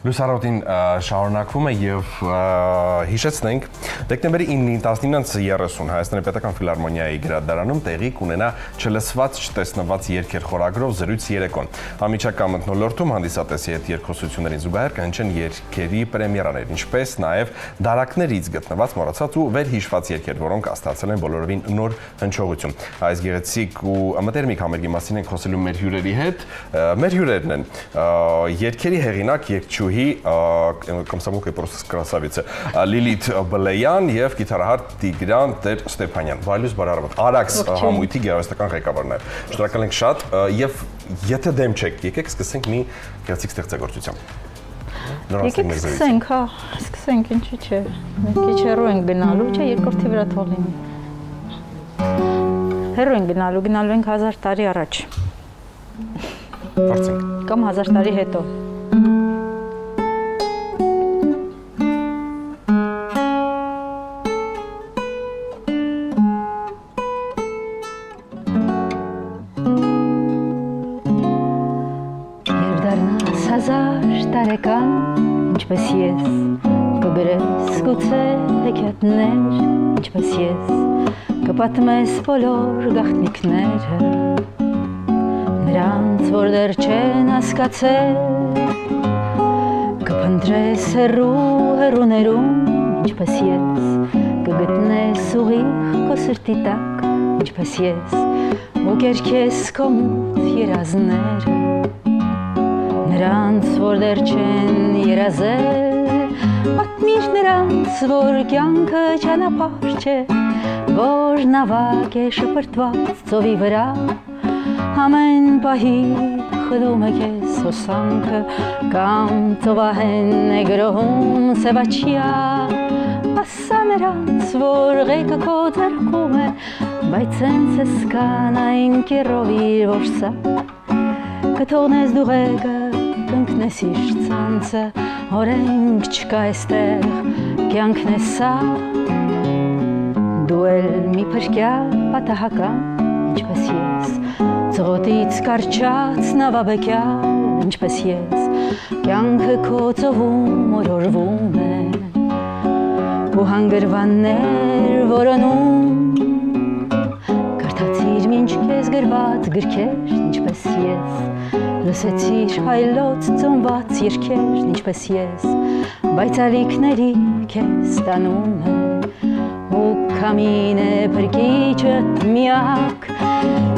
Լուսարոտին շարունակվում է եւ հիշեցնենք դեկտեմբերի 9-19-30 Հայաստանի Պետական Ֆիլհարմոնիայի գրադարանում տեղի կունենա չլսված չտեսնված երգեր խորագրով զրույց երեկոն։ Համիջական մթնոլորտում հանդիսատեսի հետ երկխոսություններին զուգահեռ կհնչեն երգերի պրեմիերաներ, ինչպես նաեւ դարակներից գտնված մոռացած ու վերհիշված երգեր, որոնք ստացել են բոլորովին նոր հնչողություն։ Այս գեղեցիկ ու մտերմիկ համերգի մասին ենք խոսելու մեր հյուրերի հետ։ Մեր հյուրերն են երգերի հեղինակ երգչուհի Комсомолка просто красавица Լիլիթ Բլեյան եւ գիտարահար Տիգրան Տեր-Ստեփանյան։ Վայլուս բարարավատ։ Արաքս համույթի գեղարվեստական ղեկավարն է։ Շնորհակալ ենք շատ եւ եթե դեմ չեք, եկեք սկսենք մի գեղեցիկ ստեղծագործությամբ։ Եկեք սկսենք, հա, սկսենք, ինչի՞ չէ։ Մենք քիչ հեռու ենք գնալու, չէ, երկրորդի վրա թող լինի։ Հեռու ենք գնալու ենք 1000 տարի առաջ։ Փորձենք։ Կամ 1000 տարի հետո։ Տարեկան, ինչպես ես, կգրես գուցե հեքիաթներ, ինչպես ես, կպատմես բոլոր գաղտնիքները, նրանց, որ դեռ չեն հասկացել, կփնտրես հեռուներում, ինչպես ես, կգտնես ուղիղ քո սրտի տակ, ինչպես ես, ու կերքես քո մութ երազները, նրանց, որ դեռ չեն երազել, պատմիր նրանց, որ կյանքը ճանապարհ չէ, որ նավակ է շպրտված ծովի վրա, ամեն պահի խլում է քեզ հոսանքը, կամ ծովահեն է գրոհում սևաչյա, ասա նրանց, որ ղեկը քո ձեռքում է, բայց հենց ես կանային կերովի որսա, կթողնես դու ղեկը, կընկնես իր ցանցը, օրենք չկա այստեղ, կյանքն է սա, դու էլ մի փրկյա պատահական, ինչպես ես, ծղոտից կարճած նավաբեկյա, ինչպես ես, կյանքը քո ծովում օրորվում է, ու հանգրվաններ որոնում, կարդացիր մինչ քեզ գրված գրքեր, ինչպես ես, լսեցիր հայլոց ծնված երգեր, ինչպես ես, բայց ալիքների քեզ տանում է, ու կամին է փրկիչդ միակ,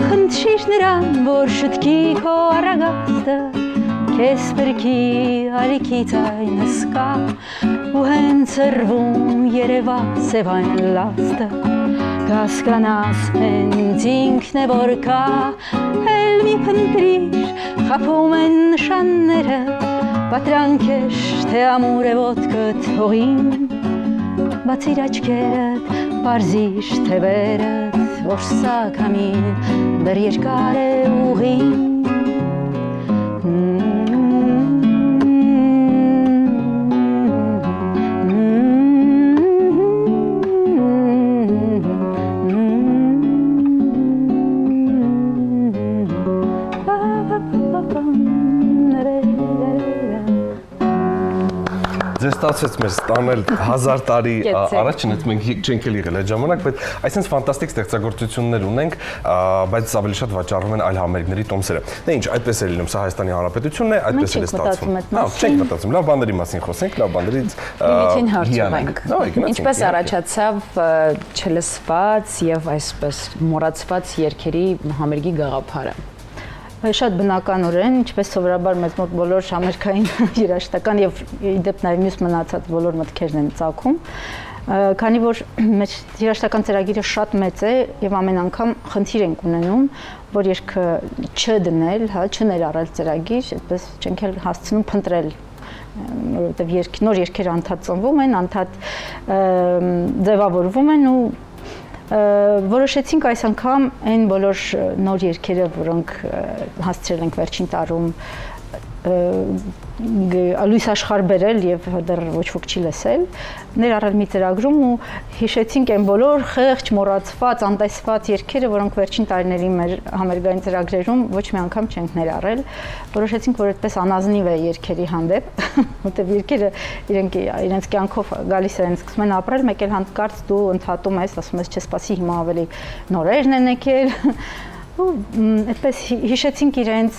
խնդրիր նրան, որ շտկի քո առագաստը, քեզ փրկի ալիքից այն հսկա, ու հենց հրվում երևաց սևային լաստը, կհասկանաս հենց ինքն է որ կա, էլ մի փնտրիր, խաբում են նշանները, պատրանքեր, թե ամուր է ոտքդ հողին, բացիր աչքերդ, պարզիր թևերդ, որ սա կամին, դեռ երկար է ուղին, Ձեզ ստացվեց մեր ստանել 1000 տարի առաջ, ինձ մենք չենք էլ եղել այդ ժամանակ, բայց այսինքն ֆանտաստիկ ստեղծագործություններ ունենք, բայց ավելի շատ վաճառվում են այլ համերգների տոմսերը։ Դե ինչ, այդպես է լինում, սա Հայաստանի Հանրապետությունն է, այդպես էլ է ստացվում։ Հա, չենք մտածում, լավ բաների մասին խոսենք, լավ բաներից հիանանք։ Ինչպես առաջացավ չլսված եւ այսպես մոռացված երգերի համերգի գաղափարը։ Շատ բնականորեն, ինչպես սովորաբար մեզ մոտ բոլոր համերգային երաժշտական եւ իդեպ նաեւ մյուս մնացած բոլոր մտքերն են ծագում, քանի որ մեր երաժշտական ծրագիրը շատ մեծ է եւ ամեն անգամ խնդիր ենք ունենում, որ երգը չդնել, հա, չներառել ծրագիր, այդպես չենք էլ հասցնում փնտրել, որովհետեւ նոր երգեր անդադ ծնվում են, անդադ ձևավորվում են ու որոշեցինք այս անգամ այն բոլոր նոր երգերը, որոնք հասցրել ենք վերջին տարում լույս աշխարհ բերել եւ դեռ ոչ ոք չի լսել, ներառել մի ծրագրում ու հիշեցինք այն բոլոր խեղճ, մոռացված, անտեսված երգերը, որոնք վերջին տարիների մեր համերգային ծրագրերում ոչ մի անգամ չենք ներառել։ Որոշեցինք, որ այդպես անազնիվ է երգերի հանդեպ, որտեղ երգերը իրենց կյանքով գալիս են, սկսում են ապրել, մեկ էլ հանկարծ դու ընդհատում ես, ասում ես, չսպասի հիմա ավելի նորերն են եկել։ Ու այդպես հիշեցինք իրենց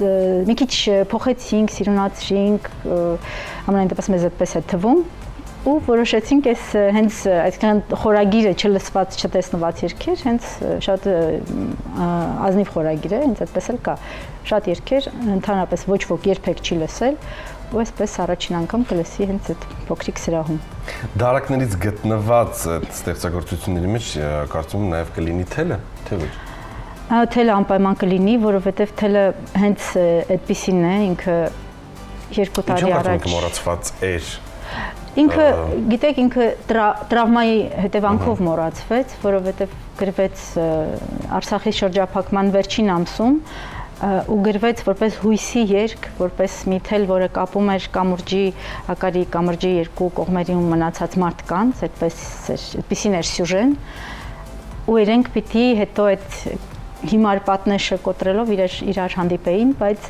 մի քիչ փոխեցինք, սիրունացրինք, ամենայն դեպս մեզ այդպես է թվում ու որոշեցինք այս հենց այսքան խորագիրը չլսված, չտեսնված երգեր, հենց շատ ազնիվ խորագիր է, հենց այդպես էլ կա։ Շատ երգեր ընդհանրապես ոչ ոք երբեք չի լսել ու այսպես առաջին անգամ կլսի հենց այդ փոքրիկ սրահում։ Դարակներից գտնված ստեղծագործությունների մեջ կարծում եմ նաև կլինի թելը, թե ոչ։ Թելը անպայման կլինի, որովհետև թելը հենց այդպիսին է, ինքը 2 տարի առաջ մոռացված էր։ Ինքը, գիտեք, ինքը տրավմայի հետևանքով մոռացվեց, որովհետև գրվեց Արցախի շրջափակման վերջին ամսում ու գրվեց որպես հույսի երգ, որպես մի թել, որը կապում էր կամուրջի, Հակարի կամուրջի երկու կողմերում մնացած մարդկանց, այդպիսին էր սյուժեն, ու իրենք պիտի հետո այդ հիմար պատնեշը կոտրելով իրար հանդիպեին, բայց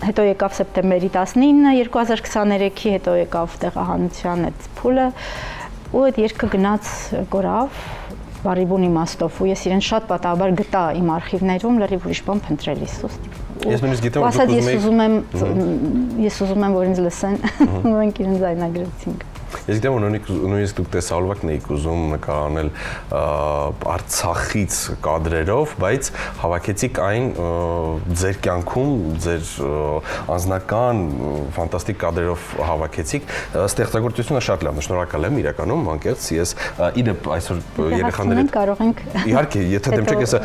հետո եկավ սեպտեմբերի 19, 2023-ի, հետո եկավ տեղահանության այդ փուլը ու այդ երգը գնաց կորավ բառի բուն իմաստով ու ես իրեն շատ պատահաբար գտա իմ արխիվներում լրիվ ուրիշ բան փնտրելիս Ես նույնիսկ գիտեմ, որ դուք ես ուզում եմ որ ինձ լսեն ու մենք իրեն ձայնագրեցինք Ես գիտեմ, որ նույնիսկ դուք տեսահոլովակն էիք ուզում նկարահանել Արցախից կադրերով, բայց հավաքեցիք այն ձեր կյանքում, ձեր անձնական ֆանտաստիկ կադրերով հավաքեցիք։ Ստեղծագործությունը շատ լավն է, շնորհակալ եմ իրականում, անկեղծ, ես իդեպ այսօր երեխաների կարող ենք Իհարկե, եթե դեմ չեք, հեսա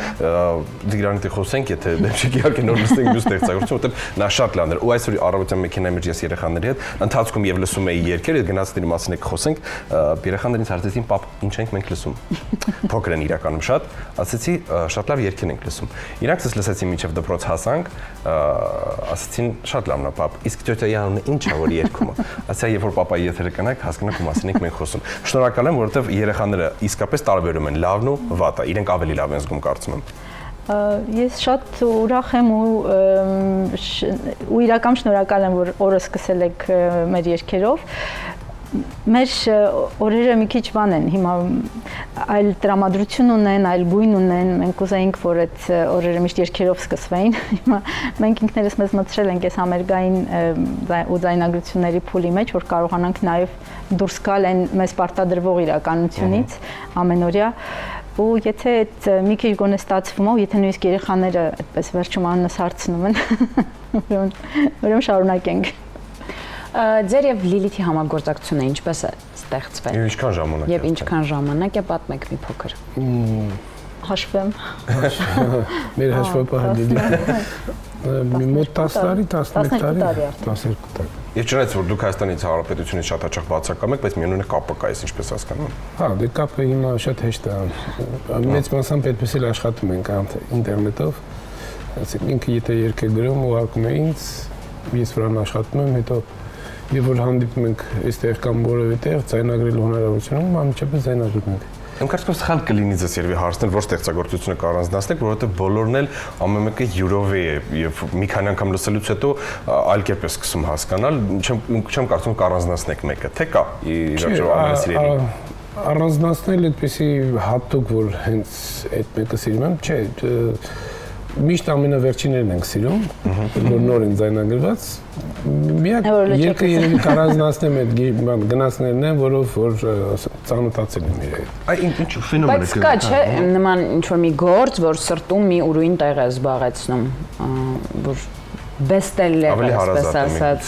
Տիգրանիթի խոսենք, եթե դեմ չեք, իհարկե նոր լսենք մյուս ստեղծագործություն, որտեղ նա շատ լավն էր։ Ու այսօր առավոտյան մեքենայի մեջ ես երեխաների հետ ընթացքում եւ լսում էի երգերը, գնացի մասին եք խոսենք, երեխաներին հարցեցին, պապ, ինչ ենք մենք լսում։ Փոքր են իրականում շատ, ասեցի, շատ լավ երգեր ենք լսում։ Իրանք ես լսեցին մինչև դպրոց հասանք, ասեցին, շատ լավն է, պապ, իսկ տյոտայի անունը ինչ է որ երգում է։ Ասա, երբ որ պապայի եթերը կնայք, հասկանաք ու մասին ենք մենք խոսում։ Շնորհակալ եմ, որովհետև երեխաները իսկապես տարբերում են լավն ու վատը, իրենք ավելի լավ են զգում կարծում եմ։ Ես շատ ուրախ եմ ու իրական շնորհակալ եմ, որ օրը սկսել եք մեր երգերով։ Մեր օրերը մի քիչ բան են, հիմա այլ տրամադրություն ունեն, այլ գույն ունեն, մենք ուզեինք, որ այդ օրերը միշտ երգերով սկսվեին, հիմա մենք ինքներս մեզ մտցրել ենք այս համերգային ու ձայնագրությունների փուլի մեջ, որ կարողանանք նաև դուրս գալ այն մեզ պարտադրվող իրականությունից ամենօրյա, ու եթե այդ մի քիչ գոնե ստացվում է, եթե նույնիսկ երեխաները այդպես վերջում անունս հարցնում են, ուրեմն շարունակենք։ Ձեր եւ Լիլիթի համագործակցությունը ինչպես է ստեղծվել։ Եվ ինչքան ժամանակ։ Եվ ինչքան ժամանակ է պատմեք մի փոքր։ Հաշվեմ։ Մեր հաշվապահը Լիլիթը մի մոտ 10 տարի, 11 տարի, 12 տարի։ Եվ չնայած որ դուք Հայաստանից Հանրապետությունից շատ հաճախ բացակամ եք, բայց միևնույն է կապը կա, ես ինչպես հասկանում եմ։ Հա, դե կապը հիմա շատ հեշտ է։ Մեծ մասամբ այդպես էլ աշխատում ենք ինտերնետով։ Այսինքն ինքը եթե երգ է գրում ու ակում է ինձ, ես վրան աշխատում եմ, հետո եւ որ հանդիպում ենք այստեղ կամ որևէ տեղ ձայնագրելու հնարավորություն ունենք, անմիջապես ձայնագրում ենք։ Իմ կարծիքով սխալ կլինի ձեզ երևի հարցնել, որ ստեղծագործությունը կառանձնացնեք, որովհետև բոլորն էլ ամեն մեկը յուրով է եւ մի քանի անգամ լսելուց հետո այլ կերպ է սկսում հասկանալ, չեմ կարծում կառանձնացնեք մեկը, թե կա իրոք ամենասիրելի։ Առանձնացնել այդպեսի հատուկ, որ հենց այդ մեկը սիրում եմ, չէ, միշտ ամենավերջիներն ենք սիրում, որ նոր են ձայնագրված։ Միակ երկը երևի կառանձնացնեմ այդ գնացներն են, որով որ ծանոթացել եմ իրեն։ Այ ինչ ֆենոմեն է։ Բայց կա չէ, նման ինչ որ մի գործ, որ սրտում մի ուրույն տեղ է զբաղեցնում, որ բեստել է, այսպես ասած։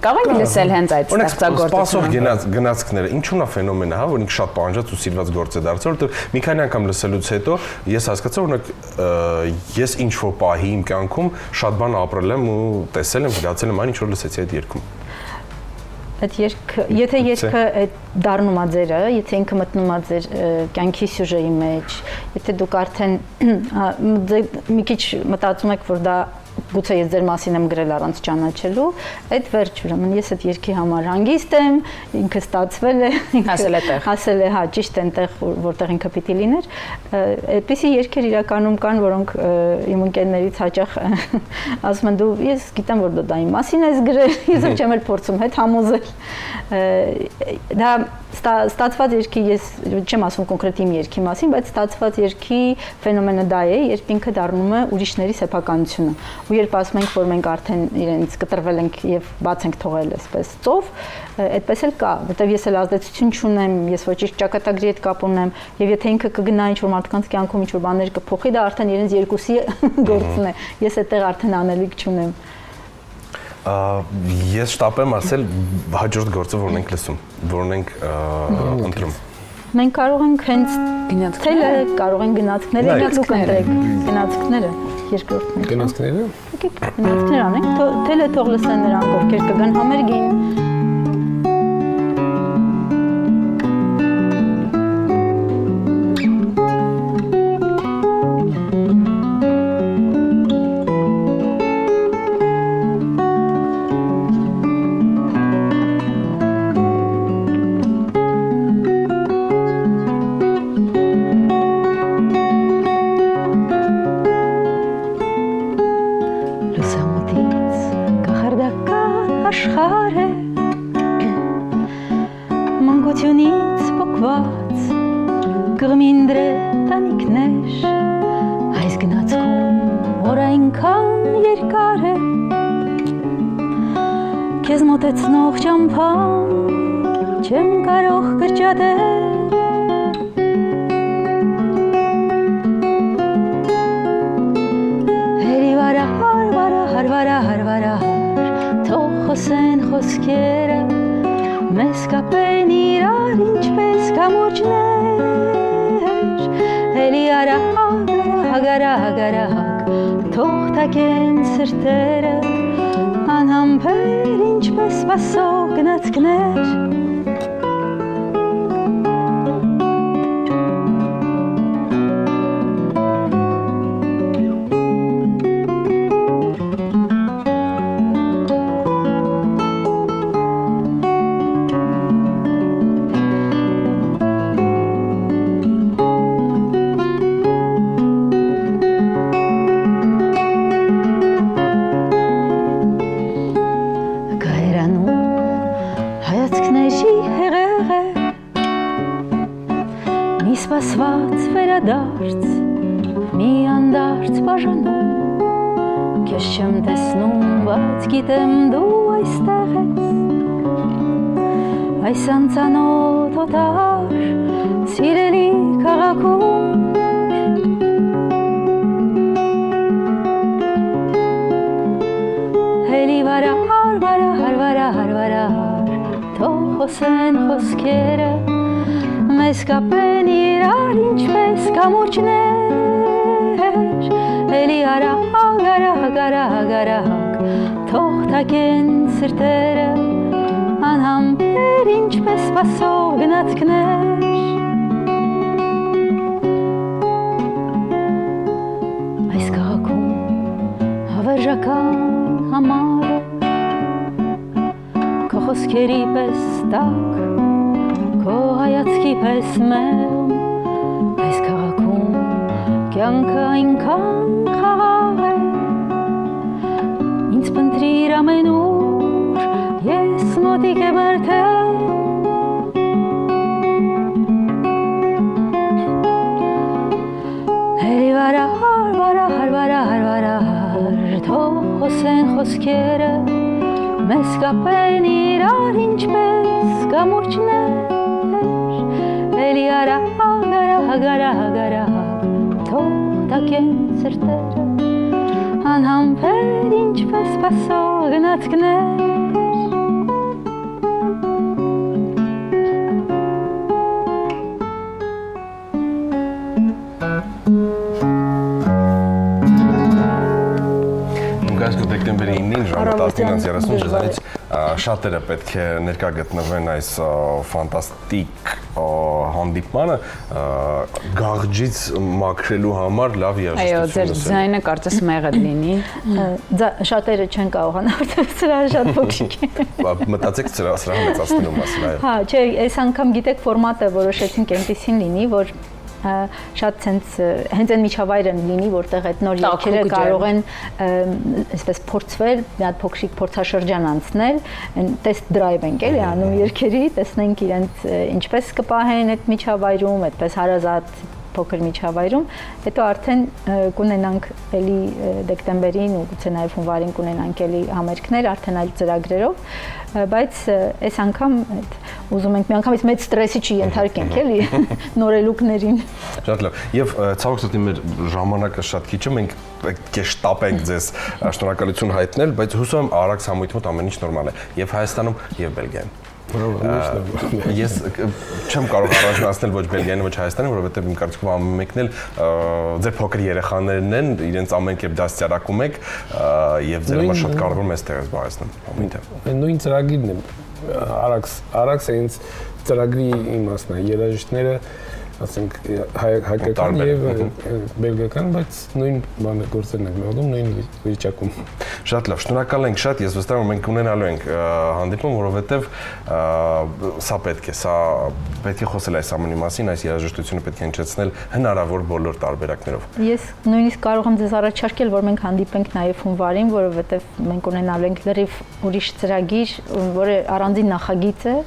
Կարող եք լսել հենց այդ ստեղծագործությունը։ Սպասող գնացքները, ինչու՞ն է ֆենոմենը, հա, որ ինքը շատ պահանջած ու սիրված գործ է դարձել, որովհետև մի քանի անգամ լսելուց հետո ես հասկացա, որ ես ինչ-որ պահի իմ կյանքում շատ բան ապրել եմ ու տեսել եմ, զգացել եմ այն ինչ որ լսեցի այդ երգում։ այդ երգը, եթե երգը այդ դառնում է ձերը, եթե ինքը մտնում է ձեր կյանքի սյուժեի մեջ, եթե դուք արդեն մի քիչ մտածում եք, որ դա գուցե ես ձեր մասին եմ գրել առանց ճանաչելու, այդ վերջ ուրեմն ես այդ երգի համար հանգիստ եմ, ինքը ստացվել է, հասել է, հա, ճիշտ այնտեղ, որտեղ ինքը պիտի լիներ։ Այդպիսի երգեր իրականում կան, որոնք իմ ընկերներից հաճախ ասում են դու ես գիտեմ, որ դա իմ մասին ես գրել, ես չեմ էլ փորձում հետ համոզել։ Դա ստացված երգի ես չեմ ասում կոնկրետ իմ երգի մասին, բայց ստացված երգի ֆենոմենը դա է, երբ ինքը դառնում է ուրիշների սեփականությունը։ Ու երբ ասում ենք, որ մենք արդեն իրենց կտրվել ենք եւ բաց ենք թողել այսպես ծով, այդպես էլ կա, որտեվ ես էլ ազդեցություն չունեմ, ես ոչ իր ճակատագրի հետ կապ ունեմ, եւ եթե ինքը կգնա ինչ-որ մարդկանց կյանքում ինչ-որ բաներ կփոխի, դա արդեն իրենց երկուսի գործն է։ Ես այդտեղ արդեն անելիք չունեմ։ Ես շտապեմ ասել հաջորդ գործը որն ենք լսում, որն ենք ընտրում։ Մենք կարող ենք հենց գնացքները, կարող ենք գնացքները, դուք ընտրեք գնացքները, երկրորդն է։ Գնացքները։ Եկեք գնացքներ անենք, թելը թող լսեն նրանք, ովքեր կգան համերգին։ Մանկությունից փոքված կղմինդրե տանիքներ այս գնացքում որ այնքան երկար է քեզ մոտեցնող ճամփան չեմ կարող կրճատել հերի վարահար թող խոսեն խոսքերը մեզ կապեն իրար ինչպես կամուրջներ էլի արահագ թող թակեն սրտերը անհամբեր ինչպես սպասող գնացքներ Սպասված վերադարձ, մի անդարձ բաժանում, քեզ չեմ տեսնում, բայց գիտեմ դու այստեղ ես, այս անծանոթ օտար, սիրելի քաղաքում, հելի վարահար, թող խոսեն խոսքերը, մեզ կապեն իրար ինչպես կամուրջներ էլի արահագ թող թակեն սրտերը անհամբեր ինչպես սպասող գնացքներ այս քաղաքում հավերժական համարը քո խոսքերի պես տակ Քո հայացքի պես մեղմ այս քաղաքում կյանքը այնքան խաղաղ է ինձ փնտրիր ամենուր ես մոտիկ եմ արդեն հերի վարահար թող խոսեն խոսքերը մեզ կապեն իրար ինչպես կամուրջներ Էլի արահագ թող թակեն սրտերը անհամբեր ինչպես սպասող գնացքներ Դեկտեմբերի 9-ին ժամը 10:30 ժեզանից շատերը պետք է ներկա գտնվեն այս ֆանտաստիկ հանդիպմանը գաղջից մաքրելու համար լավ երաժշտություն Այո, ձեր ձայնը կարծես մեղեդ լինի։ Շատերը չեն կարողանա որտեղ սրա շատ փոքրիկ է։ Մտածեք սրա մեծացնելու մասին, այո։ Հա, չէ, այս անգամ գիտեք ֆորմատը որոշեցինք այնպեսին լինի, որ շատ հենց այն միջավայրը լինի, որտեղ այդ նոր երգերը կարող են այսպես փորձվել, մի հատ փոքրիկ փորձաշրջան անցնել, test drive ենք էլի անում երգերի, տեսնենք իրենց ինչպես կպահեն այդ միջավայրում, այդպես հարազատ փոքր միջավայրում, հետո արդեն կունենանք էլի դեկտեմբերին ու գուցե նաև հունվարին կունենանք էլի համերգներ արդեն այլ ծրագրերով, բայց այս անգամ ուզում ենք միանգամից մեծ ստրեսի չենթարկենք էլի նորելուկներին։ Շատ լավ։ Եվ ցավոք սրտի մեր ժամանակը շատ քիչ է, մենք պետք է շտապենք ձեզ շնորհակալություն հայտնել, բայց հուսով եմ Արաքս համույթի մոտ ամեն ինչ նորմալ է եւ Հայաստանում եւ Բելգիայում։ Ես չեմ կարող առանձնացնել ոչ Բելգիայինը, ոչ Հայաստանը, որովհետև իմ կարծիքով ամեն մեկն էլ ձեր փոքր երեխաներն են, իրենց ամեն կերպ դաստիարակում եք եւ ձեր համար շատ կարևոր մեծ տեղ է զբաղեցնում ամենը։ Նույն ծրագիրն է Արաքսը ինձ ծրագրի իմաստն է, երաժիշտները ասենք հայկական եւ բելգիական, բայց նույն բանը գործերն են մեղդում, նույն վիճակում։ Շատ լավ, շնորհակալ ենք շատ, ես վստահ եմ մենք ունենալու ենք հանդիպում, որովհետեւ սա պետք է խոսել այս ամենի մասին, այս երաժշտությունը պետք է հնչեցնել հնարավոր բոլոր տարբերակներով։ Ես նույնիսկ կարող եմ ձեզ առաջարկել, որ մենք հանդիպենք նաեւ հունվարին, որովհետեւ մենք ունենալու ենք լրիվ ուրիշ ծրագիր, որը առանձին նախագիծ է։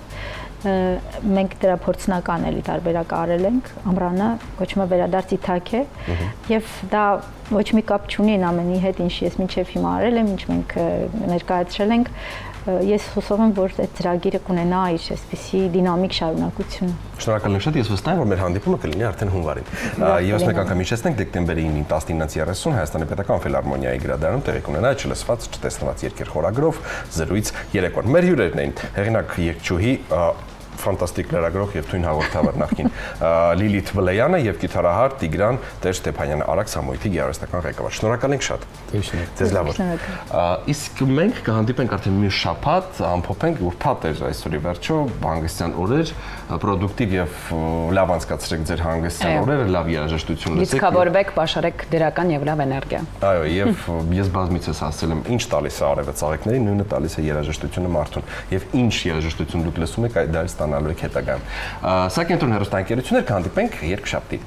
Մենք դրա փորձնական էլի տարբերակ արել ենք, ամռանը կոչվում է վերադարձի թաք է եւ դա ոչ մի կապ չունի այն ամենի հետ, ինչ ես մինչեւ հիմա արել եմ, ինչ մենք ներկայացրել ենք, ես հուսով եմ, որ այդ ծրագիրը կունենա իր այսպիսի դինամիկ շարունակություն։ Շնորհակալ եմ շատ, ես վստահ եմ, որ մեր հանդիպումը կլինի արդեն հունվարին։ Եվս մեկ անգամ հիշեցնենք, դեկտեմբերի 9-ին 19:30 Հայաստանի Պետական Ֆիլհարմոնիայի գրադարանում տեղի կունենա չլսված, չտեսնված երգեր խորագրով զրույց երեկոն։ Մեր հյուրերն էին հեղինակ երգչուհի ֆանտաստիկ լրագրող եւ թույն հաղորդավար նախկին Լիլիթ Բլեյանը եւ գիտարահար Տիգրան Տեր-Ստեփանյանը, Արաքս համույթի գեղարվեստական ղեկավար։ Շնորհակալ ենք շատ։ Ձեզ լավ օր։ Իսկ մենք կհանդիպենք արդեն մի շաբաթ, ամփոփենք ուրբաթ էր այսօրի վերջո, հանգստյան օրեր, պրոդուկտիվ եւ լավ անցկացրեք ձեր հանգստյան օրերը, լավ երաժշտություն լսեք։ Լիցքավորվեք, պաշարեք դրական եւ լավ էներգիա։ Այո, եւ ես բազմիցս ասել եմ, ինչ տալիս է արևը ծաղիկներին, նույնը տալիս է երաժշտությունը մարդուն։ Եվ ինչ երաժշտություն դուք լսում եք, այդ դա ստանալու եք հետագայում։ Սա կենտրոն հեռուստաընկերություններ կհանդիպենք երկշաբթի։